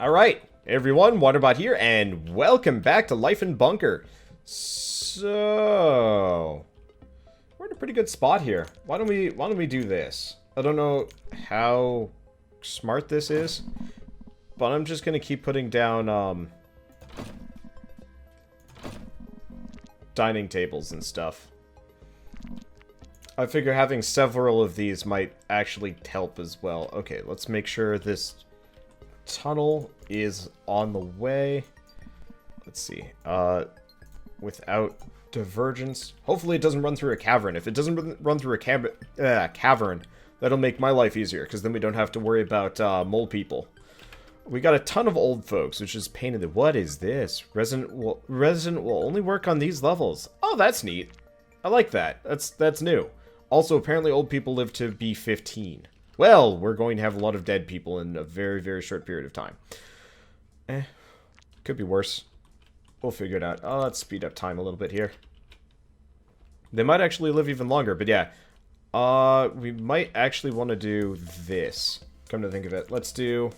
Alright, everyone, Wanderbot here, and welcome back to Life in Bunker. So, we're in a pretty good spot here. Why don't we do this? I don't know how smart this is, but I'm just gonna keep putting down, dining tables and stuff. I figure having several of these might actually help as well. Okay, let's make sure this tunnel is on the way. Let's see. Without divergence. Hopefully it doesn't run through a cavern. If it doesn't run through a cavern, that'll make my life easier, because then we don't have to worry about mole people. We got a ton of old folks, which is pain in the... What is this? Resident will only work on these levels. Oh, that's neat. I like that. That's new. Also, apparently old people live to be 15. Well, we're going to have a lot of dead people in a very, very short period of time. Could be worse. We'll figure it out. Let's speed up time a little bit here. They might actually live even longer, but yeah. We might actually want to do this. Come to think of it. Let's do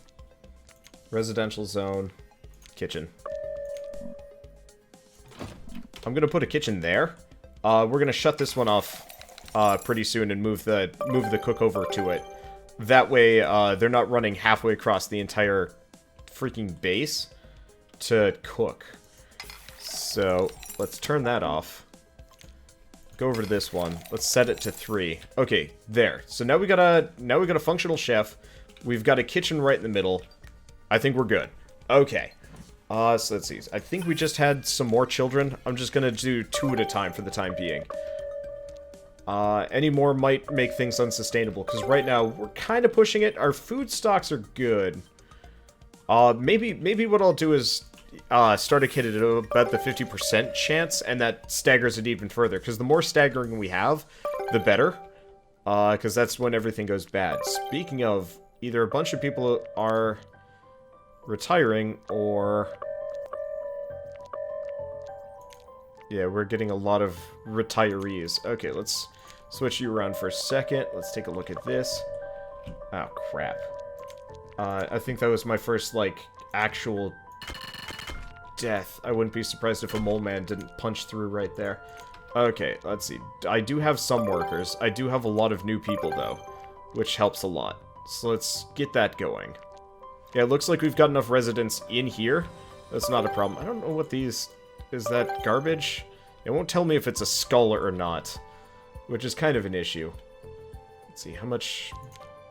residential zone, kitchen. I'm going to put a kitchen there. We're going to shut this one off pretty soon and move the cook over to it. That way, they're not running halfway across the entire freaking base to cook. So, let's turn that off. Go over to this one. Let's set it to 3. Okay, there. So now we got a functional chef. We've got a kitchen right in the middle. I think we're good. Okay. So let's see. I think we just had some more children. I'm just gonna do 2 at a time for the time being. Any more might make things unsustainable, because right now, we're kind of pushing it. Our food stocks are good. Maybe what I'll do is, start a kit at about the 50% chance, and that staggers it even further, because the more staggering we have, the better. Because that's when everything goes bad. Speaking of, either a bunch of people are retiring, or... Yeah, we're getting a lot of retirees. Okay, let's switch you around for a second. Let's take a look at this. Oh, crap. I think that was my first, like, actual death. I wouldn't be surprised if a mole man didn't punch through right there. Okay, let's see. I do have some workers. I do have a lot of new people, though, which helps a lot. So let's get that going. Yeah, it looks like we've got enough residents in here. That's not a problem. I don't know what these... Is that garbage? It won't tell me if it's a skull or not, which is kind of an issue. Let's see, how much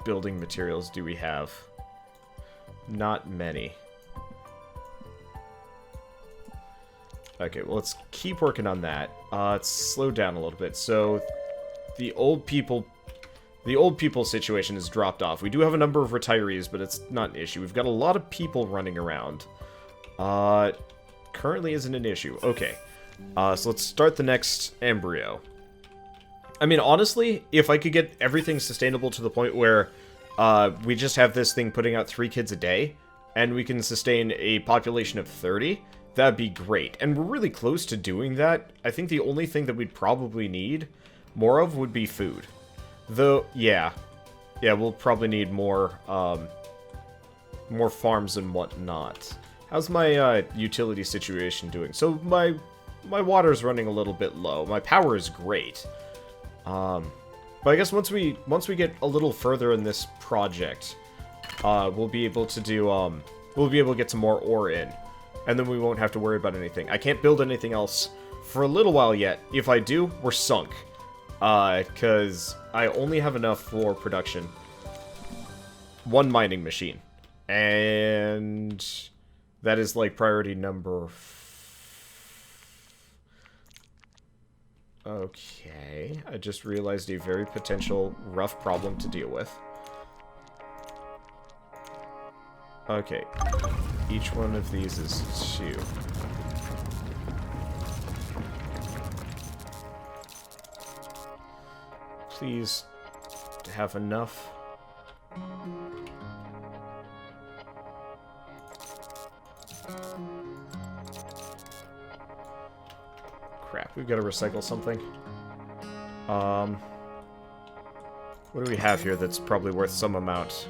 building materials do we have? Not many. Okay, well, let's keep working on that. Let's slow down a little bit. So, the old people situation has dropped off. We do have a number of retirees, but it's not an issue. We've got a lot of people running around. Currently isn't an issue. Okay. So let's start the next embryo. I mean, honestly, if I could get everything sustainable to the point where we just have this thing putting out 3 kids a day, and we can sustain a population of 30, that'd be great. And we're really close to doing that. I think the only thing that we'd probably need more of would be food. Though, yeah. Yeah, we'll probably need more, more farms and whatnot. How's my utility situation doing? So my water's running a little bit low. My power is great. But I guess once we get a little further in this project, we'll be able to do we'll be able to get some more ore in, and then we won't have to worry about anything. I can't build anything else for a little while yet. If I do, we're sunk. Because I only have enough for production. 1 mining machine. And that is like priority number... Okay, I just realized a very potential rough problem to deal with. Okay, each one of these is 2. Please have enough. Crap, we've got to recycle something. What do we have here that's probably worth some amount?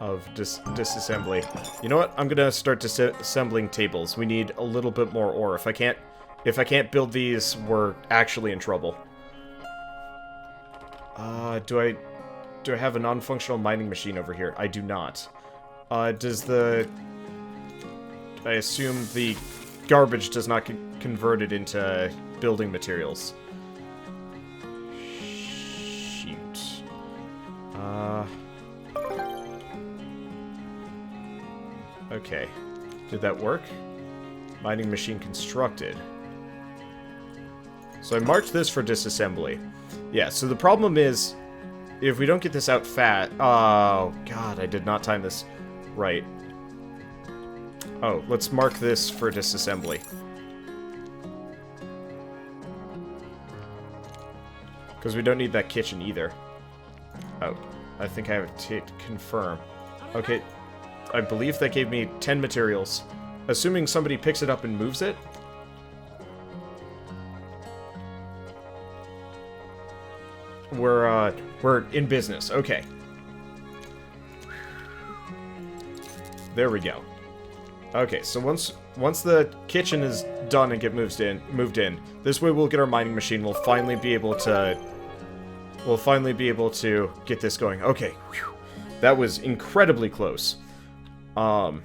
of disassembly. You know what? I'm gonna start disassembling tables. We need a little bit more ore. If I can't build these, we're actually in trouble. Do I have a non-functional mining machine over here? I do not. I assume the garbage does not get converted into building materials. Shoot. Okay. Did that work? Mining machine constructed. So I marked this for disassembly. Yeah, so the problem is, if we don't get this out fat... Oh, God, I did not time this right. Oh, let's mark this for disassembly. Because we don't need that kitchen either. Oh, I think I have to confirm. Okay, I believe that gave me 10 materials. Assuming somebody picks it up and moves it. We're in business. Okay. There we go. Okay, so once the kitchen is done and moved in, this way we'll get our mining machine. We'll finally be able to get this going. Okay. Whew. That was incredibly close. What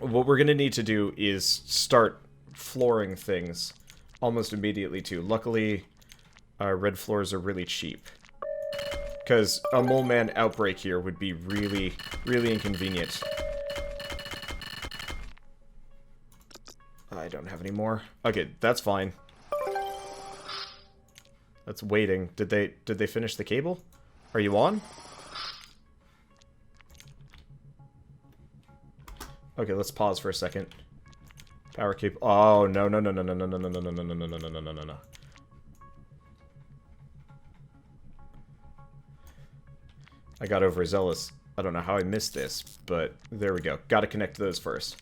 we're going to need to do is start flooring things almost immediately too. Luckily, red floors are really cheap. Because a mole man outbreak here would be really, really inconvenient. I don't have any more. Okay, that's fine. That's waiting. Did they finish the cable? Are you on? Okay, let's pause for a second. Power cable. Oh, no. I got overzealous. I don't know how I missed this, but there we go. Gotta connect those first.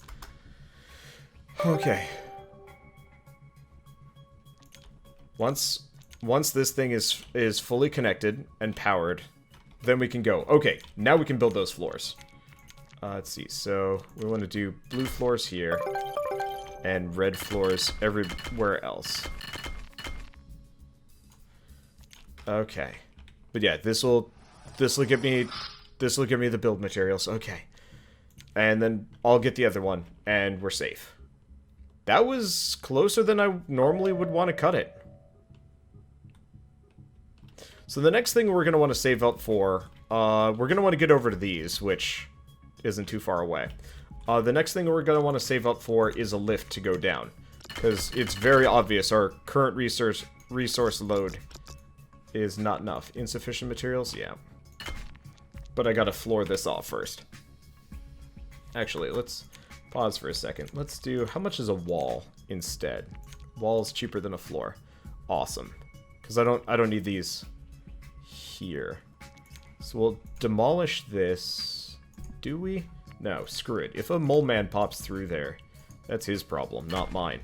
Okay. Once this thing is fully connected and powered, then we can go. Okay, now we can build those floors. Let's see. So we want to do blue floors here and red floors everywhere else. Okay. But yeah, this will give me the build materials. Okay. And then I'll get the other one and we're safe. That was closer than I normally would want to cut it. So the next thing we're going to want to save up for, we're going to want to get over to these, which isn't too far away. The next thing we're going to want to save up for is a lift to go down. Because it's very obvious our current resource load is not enough. Insufficient materials? Yeah. But I gotta floor this off first. Actually, let's pause for a second. Let's do... How much is a wall instead? Wall's cheaper than a floor. Awesome. Because I don't need these here. So we'll demolish this. Do we? No, screw it. If a mole man pops through there, that's his problem, not mine.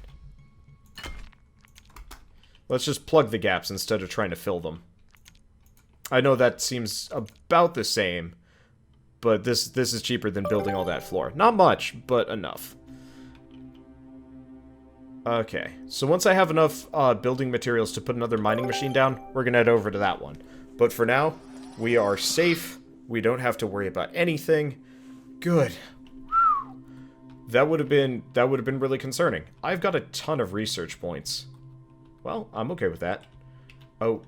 Let's just plug the gaps instead of trying to fill them. I know that seems about the same, but this is cheaper than building all that floor. Not much, but enough. Okay, so once I have enough building materials to put another mining machine down, we're gonna head over to that one. But for now, we are safe. We don't have to worry about anything. Good. That would have been really concerning. I've got a ton of research points. Well, I'm okay with that. Oh,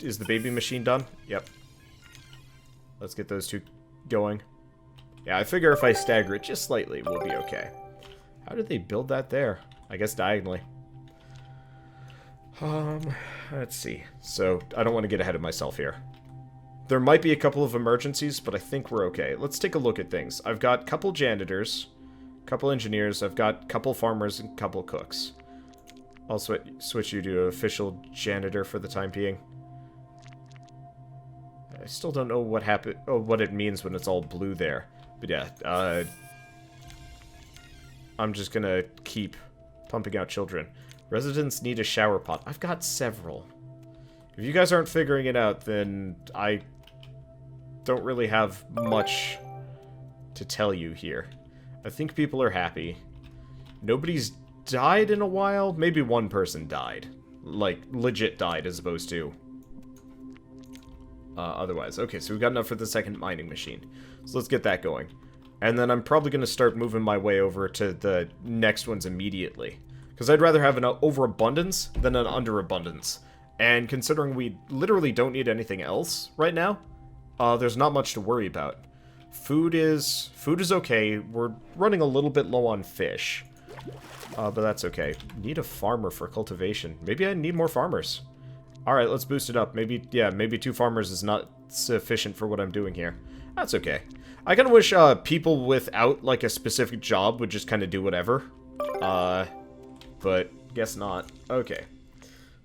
is the baby machine done? Yep. Let's get those two going. Yeah, I figure if I stagger it just slightly, we'll be okay. How did they build that there? I guess diagonally. Let's see. So, I don't want to get ahead of myself here. There might be a couple of emergencies, but I think we're okay. Let's take a look at things. I've got a couple janitors, couple engineers, I've got a couple farmers, and a couple cooks. I'll switch you to official janitor for the time being. I still don't know what happened, what it means when it's all blue there. But yeah, I'm just gonna keep pumping out children. Residents need a shower pot. I've got several. If you guys aren't figuring it out, then don't really have much to tell you here. I think people are happy. Nobody's died in a while. Maybe one person died. Like, legit died as opposed to otherwise. Okay, so we've got enough for the second mining machine. So let's get that going. And then I'm probably going to start moving my way over to the next ones immediately. Because I'd rather have an overabundance than an underabundance. And considering we literally don't need anything else right now, there's not much to worry about. Food is okay. We're running a little bit low on fish. But that's okay. Need a farmer for cultivation. Maybe I need more farmers. Alright, let's boost it up. Maybe, yeah, maybe 2 farmers is not sufficient for what I'm doing here. That's okay. I kind of wish people without, like, a specific job would just kind of do whatever. But guess not. Okay.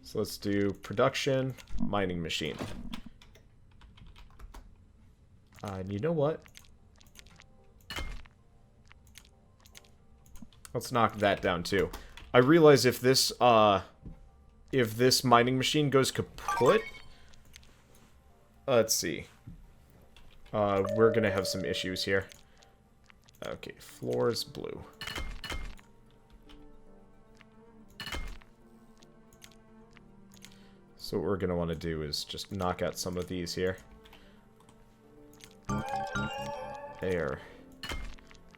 So let's do production, mining machine. And you know what? Let's knock that down too. I realize if this mining machine goes kaput, let's see. We're gonna have some issues here. Okay, floors blue. So what we're gonna want to do is just knock out some of these here. They are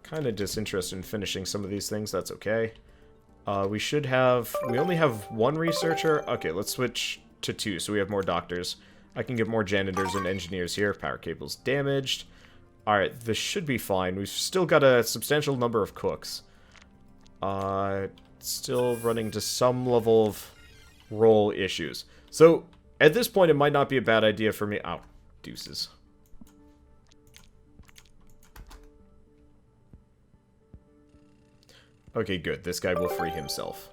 kind of disinterested in finishing some of these things. That's okay. We only have 1 researcher. Okay, let's switch to 2 so we have more doctors. I can get more janitors and engineers here. Power cable's damaged. Alright, this should be fine. We've still got a substantial number of cooks. Still running to some level of roll issues. So, at this point, it might not be a bad idea for me... Ow, deuces. Okay, good. This guy will free himself.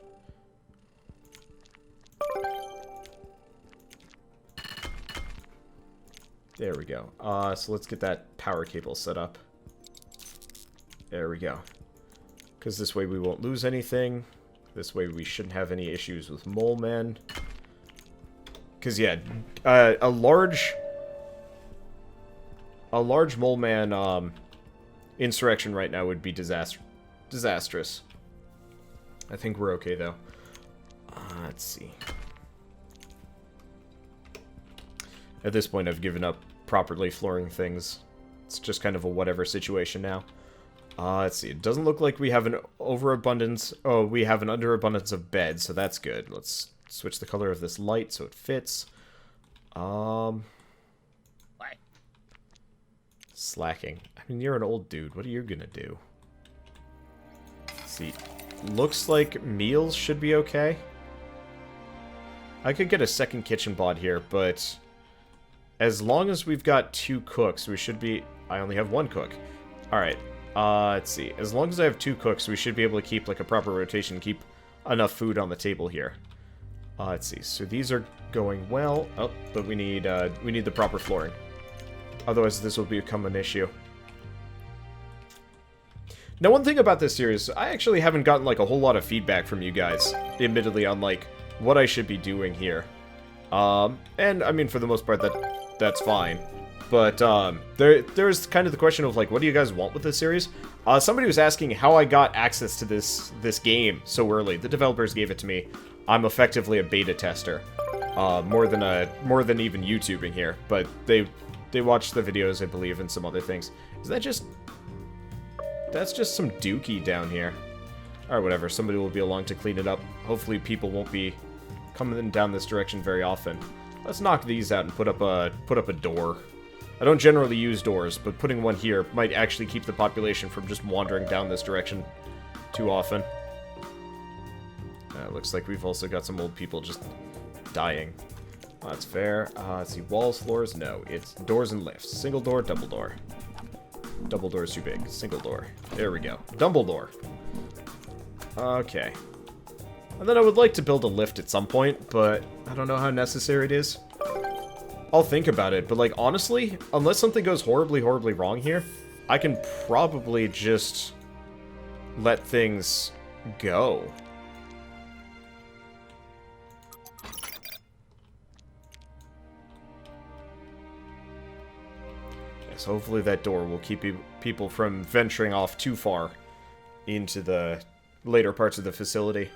There we go. So let's get that power cable set up. There we go. Because this way we won't lose anything. This way we shouldn't have any issues with mole men. Because, yeah, a large mole man insurrection right now would be disastrous. I think we're okay, though. Let's see. At this point, I've given up properly flooring things. It's just kind of a whatever situation now. Let's see. It doesn't look like we have an overabundance. Oh, we have an underabundance of beds, so that's good. Let's switch the color of this light so it fits. Slacking. I mean, you're an old dude. What are you gonna do? Let's see. Looks like meals should be okay. I could get a second kitchen bot here, but as long as we've got 2 cooks, we should be... I only have 1 cook. Alright, let's see. As long as I have 2 cooks, we should be able to keep, like, a proper rotation, keep enough food on the table here. Let's see. So these are going well. Oh, but we need the proper flooring. Otherwise, this will become an issue. Now, one thing about this series, I actually haven't gotten, like, a whole lot of feedback from you guys, admittedly, on, like, what I should be doing here. And, I mean, for the most part, that's fine. But, there's kind of the question of, like, what do you guys want with this series? Somebody was asking how I got access to this game so early. The developers gave it to me. I'm effectively a beta tester. More than even YouTubing here. But they watched the videos, I believe, and some other things. Is that just... That's just some dookie down here. Alright, whatever. Somebody will be along to clean it up. Hopefully people won't be coming down this direction very often. Let's knock these out and put up a door. I don't generally use doors, but putting one here might actually keep the population from just wandering down this direction too often. Looks like we've also got some old people just dying. That's fair. Let's see. Walls, floors? No. It's doors and lifts. Single door, double door. Double door is too big. Single door. There we go. Dumbledore. Okay. And then I would like to build a lift at some point, but I don't know how necessary it is. I'll think about it, but, like, honestly, unless something goes horribly, horribly wrong here, I can probably just let things go. So hopefully that door will keep people from venturing off too far into the later parts of the facility.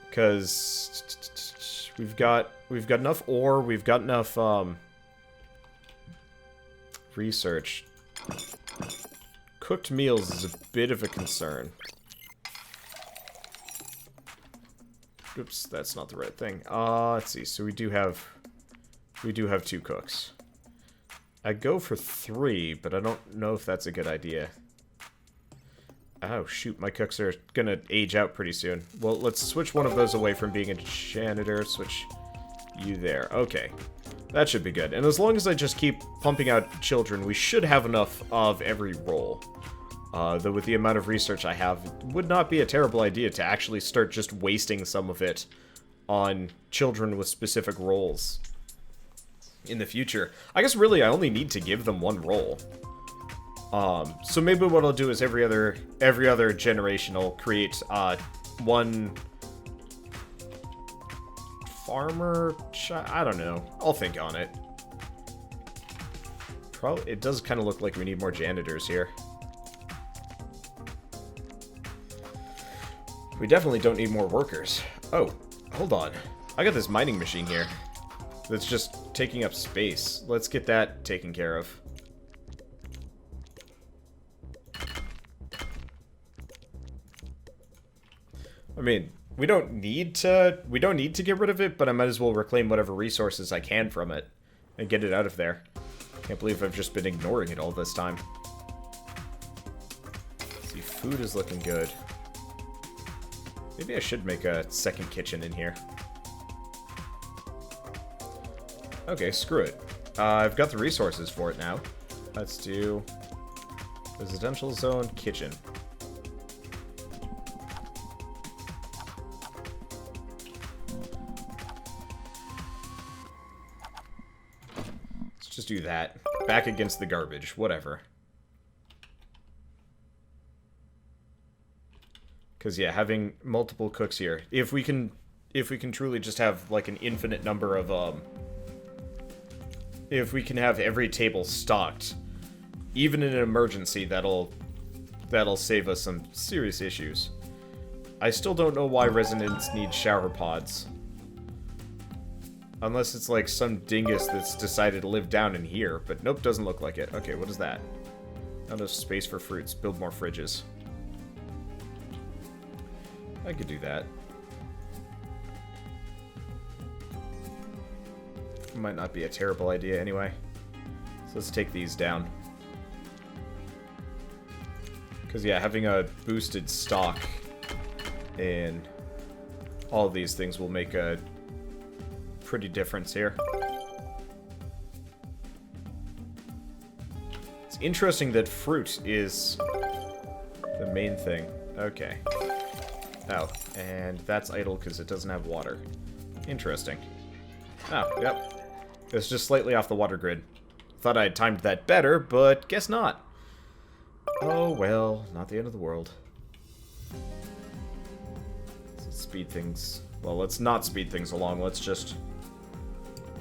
Because we've got enough ore, we've got enough research. Cooked meals is a bit of a concern. Oops, that's not the right thing. Let's see. So we do have 2 cooks. I go for 3, but I don't know if that's a good idea. Oh, shoot. My cooks are gonna age out pretty soon. Well, let's switch one of those away from being a janitor. Switch you there. Okay. That should be good. And as long as I just keep pumping out children, we should have enough of every role. Though with the amount of research I have, it would not be a terrible idea to actually start just wasting some of it on children with specific roles in the future. I guess really I only need to give them 1 role. So maybe what I'll do is every other generation I'll create 1 farmer. I don't know. I'll think on it. Probably it does kind of look like we need more janitors here. We definitely don't need more workers. Oh, hold on. I got this mining machine here that's just taking up space. Let's get that taken care of. I mean, we don't need to get rid of it, but I might as well reclaim whatever resources I can from it and get it out of there. Can't believe I've just been ignoring it all this time. Let's see, food is looking good. Maybe I should make a second kitchen in here. Okay, screw it. I've got the resources for it now. Let's do residential zone kitchen. Let's just do that. Back against the garbage, whatever. Because yeah, having multiple cooks here, if we can truly just have like an infinite number of if we can have every table stocked, even in an emergency, that'll save us some serious issues. I still don't know why residents need shower pods. Unless it's like some dingus that's decided to live down in here, but nope, doesn't look like it. Okay, what is that? Not enough space for fruits. Build more fridges. I could do that. Might not be a terrible idea anyway. So let's take these down. Because yeah, having a boosted stock in all of these things will make a pretty difference here. It's interesting that fruit is the main thing. Okay. Oh, and that's idle because it doesn't have water. Interesting. Oh, yep. It's just slightly off the water grid. Thought I had timed that better, but guess not. Oh, well, not the end of the world. Let's speed things... Well, let's not speed things along. Let's just...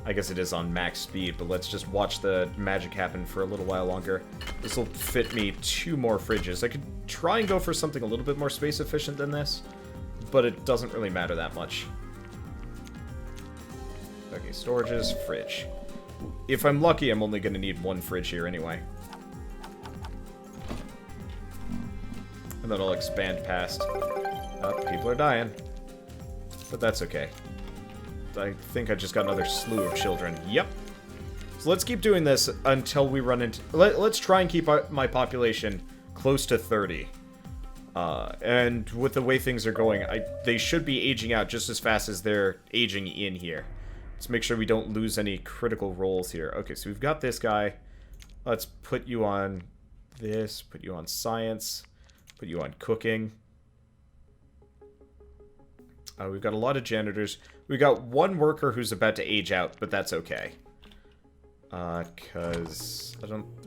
I guess it is on max speed, but let's just watch the magic happen for a little while longer. This will fit me 2 more fridges. I could try and go for something a little bit more space efficient than this, but it doesn't really matter that much. Okay, storages, fridge. If I'm lucky, I'm only going to need 1 fridge here anyway. And then I'll expand past. Oh, people are dying. But that's okay. I think I just got another slew of children. Yep. So let's keep doing this until we run into... Let's try and keep my population close to 30. And with the way things are going, they should be aging out just as fast as they're aging in here. Let's make sure we don't lose any critical roles here. Okay, so we've got this guy. Let's put you on this, put you on science, put you on cooking. We've got a lot of janitors. We've got 1 worker who's about to age out, but that's okay. Because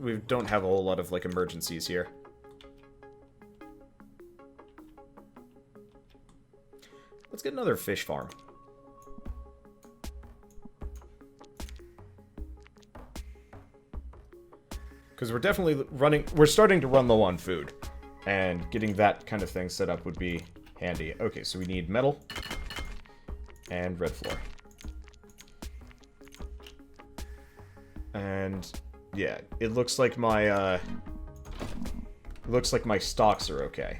we don't have a whole lot of, like, emergencies here. Let's get another fish farm. Because we're definitely we're starting to run low on food. And getting that kind of thing set up would be handy. Okay, so we need metal. And red floor. And, yeah, it looks like my stocks are okay.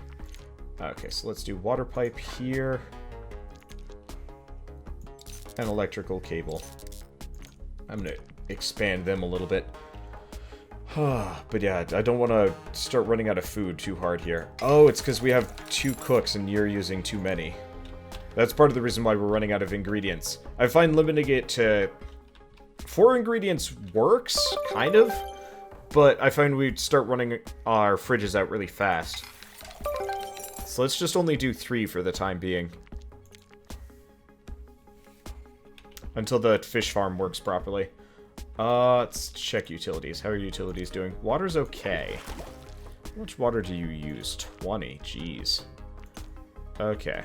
Okay, so let's do water pipe here. And electrical cable. I'm gonna expand them a little bit. But yeah, I don't want to start running out of food too hard here. Oh, it's because we have 2 cooks and you're using too many. That's part of the reason why we're running out of ingredients. I find limiting it to 4 ingredients works, kind of. But I find we start running our fridges out really fast. So let's just only do 3 for the time being. Until the fish farm works properly. Let's check utilities. How are utilities doing? Water's okay. How much water do you use? 20. Jeez. Okay.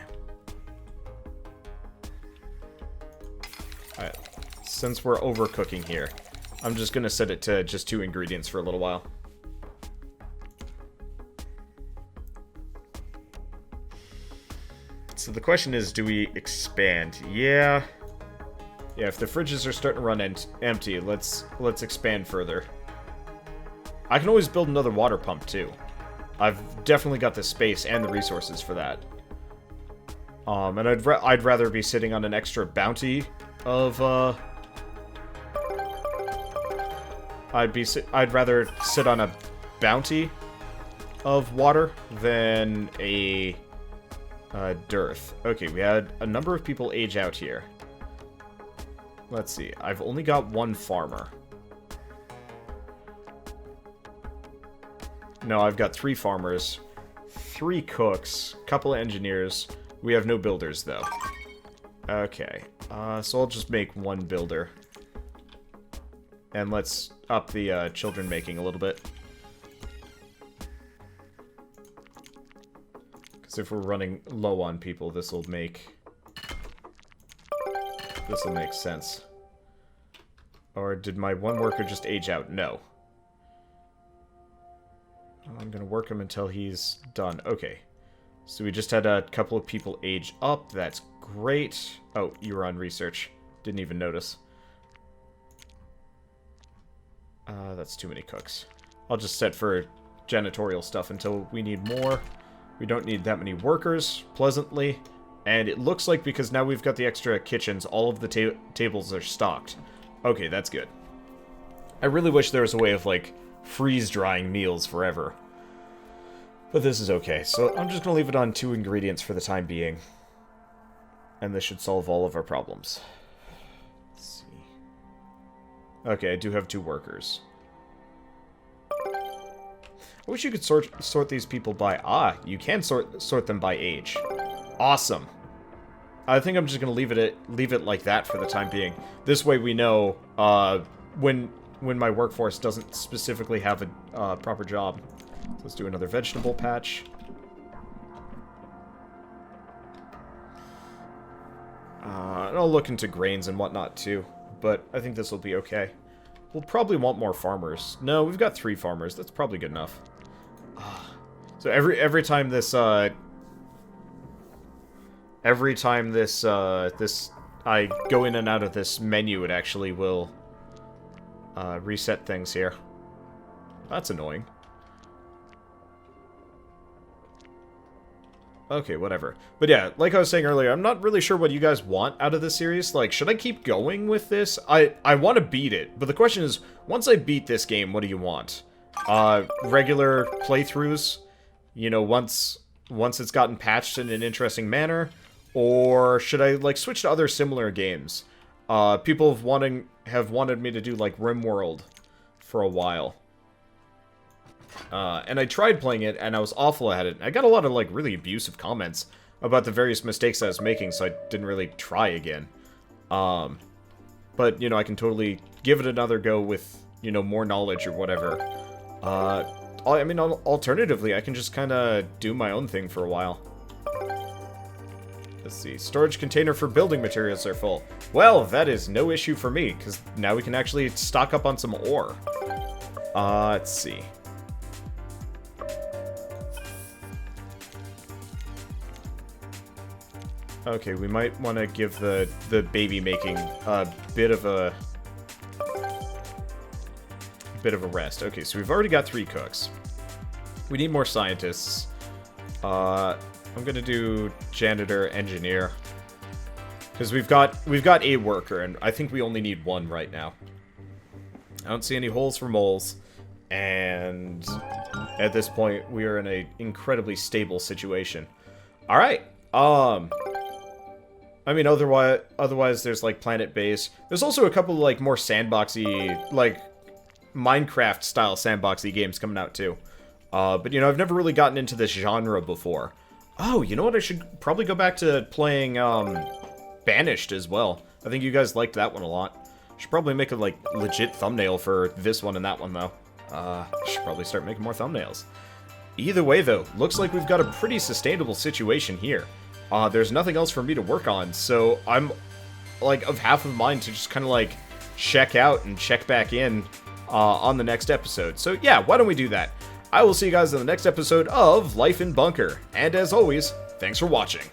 Alright. Since we're overcooking here, I'm just gonna set it to just 2 ingredients for a little while. So the question is, do we expand? Yeah. Yeah, if the fridges are starting to run empty, let's expand further. I can always build another water pump, too. I've definitely got the space and the resources for that. And I'd rather be sitting on an extra bounty of, I'd rather sit on a bounty of water than a dearth. Okay, we had a number of people age out here. Let's see. I've only got 1 farmer. No, I've got 3 farmers, 3 cooks, couple of engineers. We have no builders, though. Okay. So I'll just make 1 builder. And let's up the children making a little bit. Because if we're running low on people, this'll make sense. Or did my 1 worker just age out? No. I'm gonna work him until he's done. Okay. So we just had a couple of people age up. That's great. Oh, you were on research. Didn't even notice. That's too many cooks. I'll just set for janitorial stuff until we need more. We don't need that many workers, pleasantly. And it looks like because now we've got the extra kitchens, all of the tables are stocked. Okay, that's good. I really wish there was a way of, like, freeze-drying meals forever. But this is okay. So I'm just going to leave it on 2 ingredients for the time being. And this should solve all of our problems. Let's see. Okay, I do have 2 workers. I wish you could sort these people by... Ah, you can sort them by age. Awesome. I think I'm just gonna leave it like that for the time being. This way we know when my workforce doesn't specifically have a proper job. Let's do another vegetable patch. And I'll look into grains and whatnot too, but I think this will be okay. We'll probably want more farmers. No, we've got 3 farmers. That's probably good enough. So every time this I go in and out of this menu, it actually will reset things here. That's annoying. Okay, whatever. But yeah, like I was saying earlier, I'm not really sure what you guys want out of this series. Like, should I keep going with this? I want to beat it, but the question is, once I beat this game, what do you want? Regular playthroughs? You know, once it's gotten patched in an interesting manner? Or should I, like, switch to other similar games? People have wanted me to do, like, Rimworld for a while. And I tried playing it, and I was awful at it. I got a lot of, like, really abusive comments about the various mistakes I was making, so I didn't really try again. But, you know, I can totally give it another go with, you know, more knowledge or whatever. I mean, alternatively, I can just kind of do my own thing for a while. Let's see. Storage container for building materials are full. Well, that is no issue for me, because now we can actually stock up on some ore. Let's see. Okay, we might want to give the baby making a bit of a rest. Okay, so we've already got 3 cooks. We need more scientists. I'm gonna do janitor, engineer, because we've got a worker, and I think we only need 1 right now. I don't see any holes for moles, and at this point we are in a incredibly stable situation. All right. I mean, otherwise there's, like, Planet Base. There's also a couple of, like, more sandboxy, like, Minecraft-style sandboxy games coming out, too. But, you know, I've never really gotten into this genre before. Oh, you know what? I should probably go back to playing, Banished as well. I think you guys liked that one a lot. Should probably make a, like, legit thumbnail for this one and that one, though. Should probably start making more thumbnails. Either way, though, looks like we've got a pretty sustainable situation here. There's nothing else for me to work on, so I'm, like, of half of mind to just kind of, like, check out and check back in on the next episode. So, yeah, why don't we do that? I will see you guys in the next episode of Life in Bunker. And as always, thanks for watching.